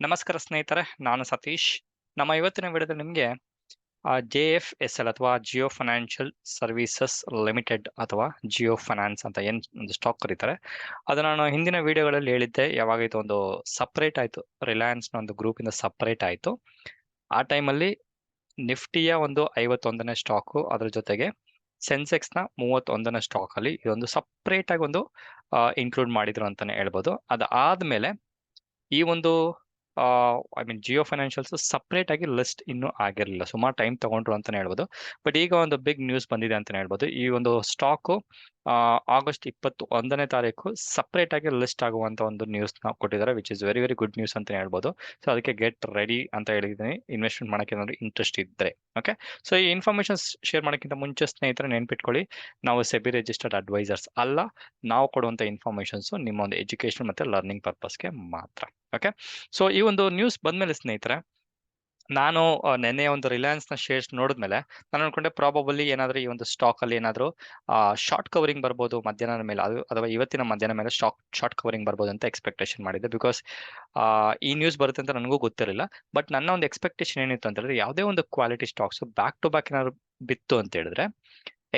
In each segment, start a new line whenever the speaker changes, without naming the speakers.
ನಮಸ್ಕಾರ ಸ್ನೇಹಿತರೆ, ನಾನು ಸತೀಶ್. ನಮ್ಮ ಇವತ್ತಿನ ವಿಡಿಯೋದಲ್ಲಿ ನಿಮಗೆ JFSL ಅಥವಾ ಜಿಯೋ ಫೈನಾನ್ಷಿಯಲ್ ಸರ್ವಿಸಸ್ ಲಿಮಿಟೆಡ್ ಅಥವಾ ಜಿಯೋ ಫೈನಾನ್ಸ್ ಅಂತ ಏನು ಒಂದು ಸ್ಟಾಕ್ ಕರೀತಾರೆ. ಅದನ್ನ ನಾನು ಹಿಂದಿನ ವಿಡಿಯೋಗಳಲ್ಲಿ ಹೇಳಿದ್ದೆ. ಯಾವಾಗ ಇದು ಒಂದು ಸಪ್ರೇಟ್ ಆಯಿತು, ರಿಲಯನ್ಸ್ನ ಒಂದು ಗ್ರೂಪಿಂದ ಸಪ್ರೇಟ್ ಆಯಿತು, ಆ ಟೈಮಲ್ಲಿ ನಿಫ್ಟಿಯ ಒಂದು 51ನೇ ಸ್ಟಾಕು, ಅದ್ರ ಜೊತೆಗೆ ಸೆನ್ಸೆಕ್ಸ್ನ 31ನೇ ಸ್ಟಾಕಲ್ಲಿ ಇದೊಂದು ಸಪ್ರೇಟ್ ಆಗಿ ಒಂದು ಇನ್ಕ್ಲೂಡ್ ಮಾಡಿದ್ರು ಅಂತಾನೆ ಹೇಳ್ಬೋದು. ಅದಾದ್ಮೇಲೆ ಈ ಒಂದು ಜಿಯೋ ಫೈನಾನ್ಷಿಯಲ್ಸ್ ಸಪ್ರೇಟ್ ಆಗಿ ಲಿಸ್ಟ್ ಇನ್ನೂ ಆಗಿರಲಿಲ್ಲ, ಸುಮಾರು ಟೈಮ್ ತಗೊಂಡ್ರು ಅಂತಾನೆ ಹೇಳ್ಬೋದು. ಬಟ್ ಈಗ ಒಂದು ಬಿಗ್ ನ್ಯೂಸ್ ಬಂದಿದೆ ಅಂತಾನೆ ಹೇಳ್ಬೋದು. ಈ ಒಂದು ಸ್ಟಾಕು ಆಗಸ್ಟ್ 21ನೇ ತಾರೀಕು ಸಪ್ರೇಟ್ ಆಗಿ ಲಿಸ್ಟ್ ಆಗುವಂತ ಒಂದು ನ್ಯೂಸ್ ನ ಕೊಟ್ಟಿದ್ದಾರೆ, which is very very good news ಅಂತ ಹೇಳ್ಬೋದು. ಸೊ ಅದಕ್ಕೆ ಗೆಟ್ ರೆಡಿ ಅಂತ ಹೇಳಿದ್ದೀನಿ, ಇನ್ವೆಸ್ಟ್ಮೆಂಟ್ ಮಾಡಕ್ಕೆ ಏನಾದ್ರು ಇಂಟ್ರೆಸ್ಟ್ ಇದ್ರೆ. ಓಕೆ, ಸೊ ಈ ಇನ್ಫಾರ್ಮೇಶನ್ ಶೇರ್ ಮಾಡೋಕ್ಕಿಂತ ಮುಂಚೆ ಸ್ನೇಹಿತರೆ ನೆನ್ಪಿಟ್ಕೊಳ್ಳಿ, ನಾವು ಸೆಬಿ ರಿಜಿಸ್ಟರ್ಡ್ ಅಡ್ವೈಸರ್ಸ್ ಅಲ್ಲ. ನಾವು ಕೊಡುವಂತ ಇನ್ಫಾರ್ಮೇಶನ್ಸ್ ನಿಮ್ಮ ಒಂದು ಎಜುಕೇಶನ್ ಮತ್ತೆ ಲರ್ನಿಂಗ್ ಪರ್ಪಸ್ಗೆ ಮಾತ್ರ. ಓಕೆ, ಸೊ ಈ ಒಂದು ನ್ಯೂಸ್ ಬಂದ್ಮೇಲೆ ಸ್ನೇಹಿತರೆ, ನಾನು ನೆನ್ನೆ ಒಂದು ರಿಲಯನ್ಸ್ ನ ಶೇರ್ಸ್ ನೋಡಿದ್ಮೇಲೆ ನಾನು ಅನ್ಕೊಂಡೆ ಪ್ರಾಬಬಲಿ ಏನಾದ್ರೂ ಈ ಒಂದು ಸ್ಟಾಕ್ ಅಲ್ಲಿ ಏನಾದ್ರು ಶಾರ್ಟ್ ಕವರಿಂಗ್ ಬರ್ಬೋದು ಮಧ್ಯಾಹ್ನದ ಮೇಲೆ, ಅದು ಅಥವಾ ಇವತ್ತಿನ ಮಧ್ಯಾಹ್ನ ಮೇಲೆ ಶಾರ್ಟ್ ಕವರಿಂಗ್ ಬರ್ಬೋದು ಅಂತ ಎಕ್ಸ್ಪೆಕ್ಟೇಷನ್ ಮಾಡಿದ್ದೆ. ಬಿಕಾಸ್ ಈ ನ್ಯೂಸ್ ಬರುತ್ತೆ ಅಂತ ನನಗೂ ಗೊತ್ತಿರಲಿಲ್ಲ. ಬಟ್ ನನ್ನ ಒಂದು ಎಕ್ಸ್ಪೆಕ್ಟೇಷನ್ ಏನಿತ್ತು ಅಂತ ಹೇಳಿದ್ರೆ, ಯಾವುದೇ ಒಂದು quality stocks back to back ಏನಾದ್ರು ಬಿತ್ತು ಅಂತ ಹೇಳಿದ್ರೆ,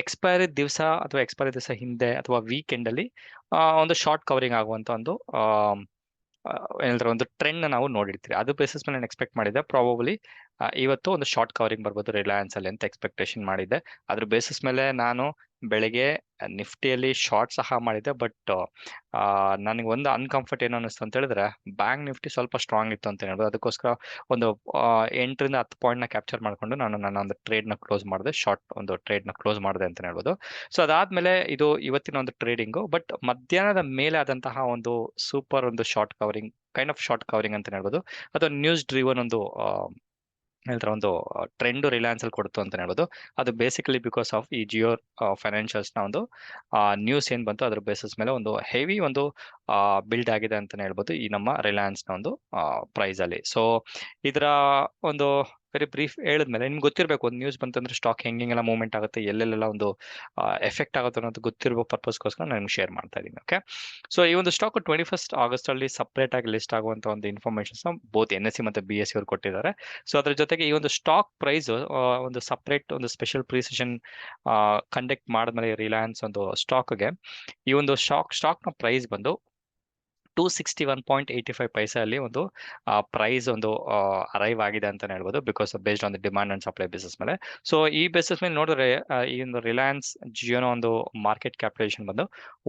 ಎಕ್ಸ್ಪೈರಿ ದಿವಸ ಅಥವಾ ಎಕ್ಸ್ಪೈರಿ ದಿವಸ ಹಿಂದೆ ಅಥವಾ ವೀಕೆಂಡ್ ಅಲ್ಲಿ ಒಂದು ಶಾರ್ಟ್ ಕವರಿಂಗ್ ಆಗುವಂತ ಒಂದು ಏನಾದ್ರು ಒಂದು ಟ್ರೆಂಡ್ ನಾವು ನೋಡಿರ್ತೀವಿ. ಅದು ಬೇಸಿಸ್ ಮೇಲೆ ನಾನು ಎಕ್ಸ್ಪೆಕ್ಟ್ ಮಾಡಿದ್ದೆ ಪ್ರಾಬಬಲಿ ಇವತ್ತು ಒಂದು ಶಾರ್ಟ್ ಕವರಿಂಗ್ ಬರ್ಬೋದು ರಿಲಯನ್ಸ್ ಅಲ್ಲಿ ಅಂತ ಎಕ್ಸ್ಪೆಕ್ಟೇಷನ್ ಮಾಡಿದ್ದೆ. ಅದ್ರ ಬೇಸಿಸ್ ಮೇಲೆ ನಾನು ಬೆಳಗ್ಗೆ ನಿಫ್ಟಿಯಲ್ಲಿ ಶಾರ್ಟ್ ಸಹ ಮಾಡಿದ್ದೆ. ಬಟ್ ನನಗೆ ಒಂದು ಅನ್ಕಂಫರ್ಟ್ ಏನು ಅನಿಸ್ತು ಅಂತ ಹೇಳಿದ್ರೆ, ಬ್ಯಾಂಕ್ ನಿಫ್ಟಿ ಸ್ವಲ್ಪ ಸ್ಟ್ರಾಂಗ್ ಇತ್ತು ಅಂತ ಹೇಳ್ಬೋದು. ಅದಕ್ಕೋಸ್ಕರ ಒಂದು 8ರಿಂದ 10 ಪಾಯಿಂಟ್ ನ ಕ್ಯಾಪ್ಚರ್ ಮಾಡ್ಕೊಂಡು ನಾನು ನನ್ನ ಒಂದು ಟ್ರೇಡ್ ನ ಕ್ಲೋಸ್ ಮಾಡಿದೆ, ಶಾರ್ಟ್ ಒಂದು ಟ್ರೇಡ್ ನ ಕ್ಲೋಸ್ ಮಾಡಿದೆ ಅಂತ ಹೇಳ್ಬೋದು. ಸೊ ಅದಾದ್ಮೇಲೆ ಇದು ಇವತ್ತಿನ ಒಂದು ಟ್ರೇಡಿಂಗು. ಬಟ್ ಮಧ್ಯಾಹ್ನದ ಮೇಲೆ ಆದಂತಹ ಒಂದು ಸೂಪರ್ ಒಂದು short covering, kind of short covering ಅಂತ ಹೇಳ್ಬೋದು. ಅದು ನ್ಯೂಸ್ ಡ್ರಿವನ್ ಒಂದು ಹೇಳ್ತಾರೆ ಒಂದು ಟ್ರೆಂಡ್ ರಿಲಯನ್ಸ್ ಅಲ್ಲಿ ಕೊಡ್ತು ಅಂತ ಹೇಳ್ಬೋದು. ಅದು ಬೇಸಿಕಲಿ ಬಿಕಾಸ್ ಆಫ್ ಈ ಜಿಯೋ ಫೈನಾನ್ಷಿಯಲ್ಸ್ ನ ಒಂದು ನ್ಯೂಸ್ ಏನ್ ಬಂತು, ಅದ್ರ ಬೇಸಿಸ್ ಮೇಲೆ ಒಂದು ಹೆವಿ ಒಂದು ಬಿಲ್ಡ್ ಆಗಿದೆ ಅಂತಾನೆ ಹೇಳ್ಬೋದು ಈ ನಮ್ಮ ರಿಲಯನ್ಸ್ ನ ಒಂದು ಪ್ರೈಸ್ ಅಲ್ಲಿ. ಸೊ ಇದರ ಒಂದು ವೆರಿ ಬ್ರೀಫ್ ಹೇಳಿದ್ಮೇಲೆ ನಿಮ್ಗೆ ಗೊತ್ತಿರಬೇಕು, ಒಂದು ನ್ಯೂಸ್ ಬಂತಂದ್ರೆ ಸ್ಟಾಕ್ ಹೆಂಗೆಲ್ಲ ಮೂವ್ಮೆಂಟ್ ಆಗುತ್ತೆ, ಎಲ್ಲೆಲ್ಲ ಒಂದು ಎಫೆಕ್ಟ್ ಆಗುತ್ತೆ ಅನ್ನೋದು ಗೊತ್ತಿರೋ ಪರ್ಪಸ್ಗೋಸ್ಕರ ನಾನು ಶೇರ್ ಮಾಡ್ತಾ ಇದ್ದೀನಿ. ಓಕೆ, ಸೊ ಈ ಒಂದು ಸ್ಟಾಕ್ 21 ಆಗಸ್ಟ್ ಅಲ್ಲಿ ಸಪ್ರೇಟ್ ಆಗಿ ಲಿಸ್ಟ್ ಆಗುವಂತ ಒಂದು ಇನ್ಫಾರ್ಮೇಶನ್ಸ್ ಬೋತ್ NSE ಮತ್ತೆ BSE ಅವರು ಕೊಟ್ಟಿದ್ದಾರೆ. ಸೊ ಅದ್ರ ಜೊತೆಗೆ ಈ ಒಂದು ಸ್ಟಾಕ್ ಪ್ರೈಸ್ ಒಂದು ಸಪ್ರೇಟ್ ಒಂದು ಸ್ಪೆಷಲ್ ಪ್ರಿಸಿಷನ್ ಕಂಡಕ್ಟ್ ಮಾಡಿದ್ಮೇಲೆ ರಿಲಯನ್ಸ್ ಒಂದು ಸ್ಟಾಕ್ಗೆ ಈ ಒಂದು ಸ್ಟಾಕ್ ನ ಪ್ರೈಸ್ ಬಂದು 261.85 ಪೈಸೆ ಅಲ್ಲಿ ಒಂದು ಪ್ರೈಸ್ ಒಂದು ಅರೈವ್ ಆಗಿದೆ ಅಂತಾನೆ ಹೇಳ್ಬೋದು, because based on the demand and supply basis ಮೇಲೆ. ಸೊ ಈ ಬೇಸಿಸ್ ಮೇಲೆ ನೋಡಿದ್ರೆ ಈ ಒಂದು ರಿಲಯನ್ಸ್ ಜಿಯೋನ ಒಂದು ಮಾರ್ಕೆಟ್ ಕ್ಯಾಪಿಟೇಷನ್ ಬಂದು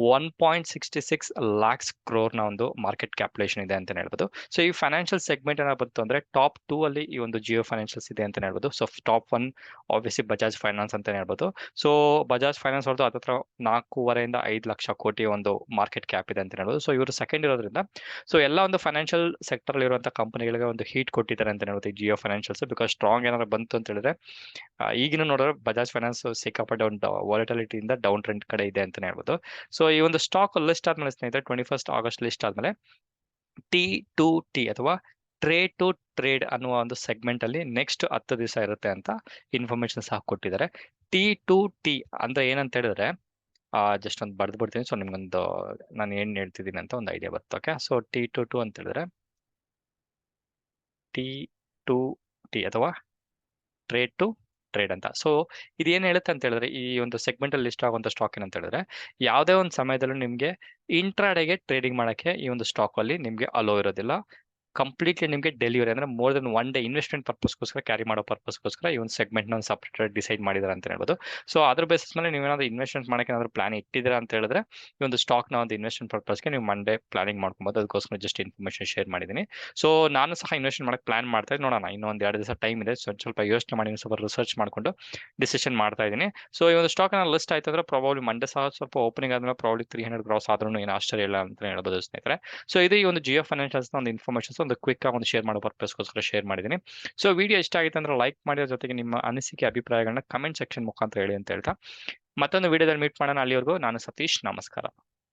1.66 ಲ್ಯಾಕ್ಸ್ ಕ್ರೋರ್ ನ ಒಂದು ಮಾರ್ಕೆಟ್ ಕ್ಯಾಪಿಟೇಷನ್ ಇದೆ ಅಂತಾನೆ ಹೇಳ್ಬೋದು. ಸೊ ಈ ಫೈನಾನ್ಷಿಯಲ್ ಸೆಗ್ಮೆಂಟ್ ಏನಾದ್ರು ಬಂತು ಅಂದ್ರೆ ಟಾಪ್ 2 ಅಲ್ಲಿ ಈ ಒಂದು ಜಿಯೋ ಫೈನಾನ್ಷಿಯಲ್ಸ್ ಇದೆ ಅಂತಾನೆ ಹೇಳ್ಬೋದು. So top 1 obviously Bajaj finance ಅಂತಾನೆ ಹೇಳ್ಬೋದು. ಸೊ ಬಜಾಜ್ ಫೈನಾನ್ಸ್ ಅವ್ರದ್ದು ಹತ್ರ 4.5 ರಿಂದ 5 ಲಕ್ಷ ಕೋಟಿ ಒಂದು ಮಾರ್ಕೆಟ್ ಕ್ಯಾಪ್ ಇದೆ ಅಂತ ಹೇಳ್ಬೋದು. ಸೊ ಇವರು ಸೆಕೆಂಡ್ ಇರೋದ್ರಿಂದ ಸೊ ಎಲ್ಲ ಒಂದು ಫೈನಾನ್ಷಿಯಲ್ ಸೆಕ್ಟರ್ ಅಲ್ಲಿ ಇರುವಂತಹ ಕಂಪನಿಗಳಿಗೆ ಒಂದು ಹೀಟ್ ಕೊಟ್ಟಿದ್ದಾರೆ ಅಂತ ಹೇಳ್ಬೋದು ಈ ಜಿಯೋ ಫೈನಾನ್ಷಿಯಲ್ಸ್. ಬಿಕಾಸ್ ಸ್ಟ್ರಾಂಗ್ ಏನಾದ್ರು ಬಂತು ಅಂತ ಹೇಳಿದ್ರೆ, ಈಗಿನ ನೋಡಿದ್ರೆ ಬಜಾಜ್ ಫೈನಾನ್ಸ್ ಸಿಕ್ಕಾಪಟ್ಟೆ ಒಂದು ವಾಲಿಟಿಲಿಟಿ ಇಂದ ಡೌನ್ ಟ್ರೆಂಡ್ ಕಡೆ ಇದೆ ಅಂತಾನೆ ಹೇಳ್ಬೋದು. ಸೊ ಈ ಒಂದು ಸ್ಟಾಕ್ ಲಿಸ್ಟ್ ಆದ್ಮೇಲೆ ಸ್ನೇಹಿತರೆ, 21 ಆಗಸ್ಟ್ ಲಿಸ್ಟ್ ಆದ್ಮೇಲೆ T2T ಅಥವಾ ಟ್ರೇಡ್ ಟು ಟ್ರೇಡ್ ಅನ್ನುವ ಒಂದು ಸೆಗ್ಮೆಂಟ್ ಅಲ್ಲಿ ನೆಕ್ಸ್ಟ್ 10 ದಿವಸ ಇರುತ್ತೆ ಅಂತ ಇನ್ಫಾರ್ಮೇಶನ್ ಸಹ ಕೊಟ್ಟಿದ್ದಾರೆ. T2T ಅಂದ್ರೆ ಏನಂತ ಹೇಳಿದ್ರೆ, ಜಸ್ಟ್ ಒಂದು ಬರೆದು ಬಿಡ್ತೀನಿ, ಸೊ ನಿಮ್ಗೊಂದು ನಾನು ಏನ್ ಹೇಳ್ತಿದ್ದೀನಿ ಅಂತ ಒಂದು ಐಡಿಯಾ ಬರುತ್ತೆ. ಓಕೆ, ಸೊ T2T ಅಂತ ಹೇಳಿದ್ರೆ T2T ಅಥವಾ ಟ್ರೇಡ್ ಟು ಟ್ರೇಡ್ ಅಂತ. ಸೊ ಇದೇನ್ ಹೇಳುತ್ತೆ ಅಂತ ಹೇಳಿದ್ರೆ, ಈ ಒಂದು ಸೆಗ್ಮೆಂಟ್ ಅಲ್ಲಿ ಲಿಸ್ಟ್ ಆಗುವಂತ ಸ್ಟಾಕ್ ಏನಂತ ಹೇಳಿದ್ರೆ, ಯಾವುದೇ ಒಂದು ಸಮಯದಲ್ಲೂ ನಿಮ್ಗೆ ಇಂಟ್ರಾಡೇಗೆ ಟ್ರೇಡಿಂಗ್ ಮಾಡಕ್ಕೆ ಈ ಒಂದು ಸ್ಟಾಕ್ ಅಲ್ಲಿ ನಿಮ್ಗೆ ಅಲೋ ಇರೋದಿಲ್ಲ. ಕಂಪ್ಲೀಟ್ಲಿ ನಿಮಗೆ ಡೆಲಿವರಿ ಅಂದ್ರೆ ಮೋರ್ ದನ್ 1 ಡೇ ಇನ್ವೆಸ್ಟ್ಮೆಂಟ್ ಪರ್ಪಸ್ಗೋಸ್ಕರ, ಕ್ಯಾರಿ ಮಾಡೋ ಪರ್ಪಸ್ಗೋಸ್ಕರ ಈ ಒಂದು ಸೆಗ್ಮೆಂಟ್ ನ ಸಪ್ರೇಟ್ ಡಿಸೈಡ್ ಮಾಡಿದಾರೆ ಅಂತ ಹೇಳ್ಬೋದು. ಸೊ ಅದ್ರ ಬೇಸಿಸ್ ಮೇಲೆ ನೀವೇನಾದ್ರು ಇನ್ವೆಸ್ಟ್ಮೆಂಟ್ ಮಾಡಕ್ಕೆ ಏನಾದ್ರು ಪ್ಲಾನ್ ಇಟ್ಟಿದ್ದೀರಾ ಅಂತ ಹೇಳಿದ್ರೆ, ಈ ಒಂದು ಸ್ಟಾಕ್ ನ ಒಂದು ಇನ್ವೆಸ್ಟ್ಮೆಂಟ್ ಪರ್ಪಸ್ಗೆ ನೀವು ಮಂಡೇ ಪ್ಲಾನಿಂಗ್ ಮಾಡ್ಕೊಬೋದು. ಅದಕ್ಕೋಸ್ಕರ ಜಸ್ಟ್ ಇನ್ಫಾರ್ಮೇಶನ್ ಶೇರ್ ಮಾಡಿದ್ದೀನಿ. ಸೊ ನಾನು ಸಹ ಇನ್ವೆಸ್ಟ್ ಮಾಡಕ್ಕೆ ಪ್ಲಾನ್ ಮಾಡ್ತಾ ಇದ್ದೀನಿ. ನೋಡೋಣ, ಇನ್ನೊಂದು 2 ದಿವಸ ಟೈಮ್ ಇದೆ. ಸ್ವಲ್ಪ ಯೋಚನೆ ಮಾಡಿ, ಸ್ವಲ್ಪ ರಿಸರ್ಚ್ ಮಾಡ್ಕೊಂಡು ಡಿಸಿಷನ್ ಮಾಡ್ತಾ ಇದ್ದೀನಿ. ಸೊ ಈ ಒಂದು ಸ್ಟಾಕ್ ನ ಲಿಸ್ಟ್ ಆಯ್ತು ಅಂದ್ರೆ ಪ್ರಾಬಬ್ಲಿ ಮಂಡೇ ಸಹ ಸ್ವಲ್ಪ ಓಪನಿಂಗ್ ಆದ್ಮೇಲೆ ಪ್ರಾಬ್ಲಿ 300 ಕ್ರಾಸ್ ಆದ್ರೂ ಏನು ಆಶ್ಚರ್ಯ ಇಲ್ಲ ಅಂತ ಹೇಳ್ಬೋದು ಸ್ನೇಹಿತರೆ. ಸೊ ಇದು ಈ ಒಂದು ಜಿಯೋ ಫೈನಾನ್ಷಿಯಲ್ಸ್ ನ ಒಂದು ಇನ್ಫಾರ್ಮೇಶನ್ ಒಂದು ಕ್ವಿಕ್ ಆಗಿ ಒಂದು ಶೇರ್ ಮಾಡೋ ಪರ್ಪಸ್ಗೋಸ್ಕರ ಶೇರ್ ಮಾಡಿದ್ದೀನಿ. ಸೊ ವಿಡಿಯೋ ಇಷ್ಟ ಆಗಿತ್ತು ಅಂದ್ರೆ ಲೈಕ್ ಮಾಡಿ, ಜೊತೆಗೆ ನಿಮ್ಮ ಅನಿಸಿಕೆ ಅಭಿಪ್ರಾಯಗಳನ್ನ ಕಮೆಂಟ್ ಸೆಕ್ಷನ್ ಮುಖಾಂತರ ಹೇಳಿ ಅಂತ ಹೇಳ್ತಾ, ಮತ್ತೊಂದು ವಿಡಿಯೋದಲ್ಲಿ ಮೀಟ್ ಮಾಡೋಣ. ಅಲ್ಲಿವರೆಗೂ ನಾನು ಸತೀಶ್, ನಮಸ್ಕಾರ.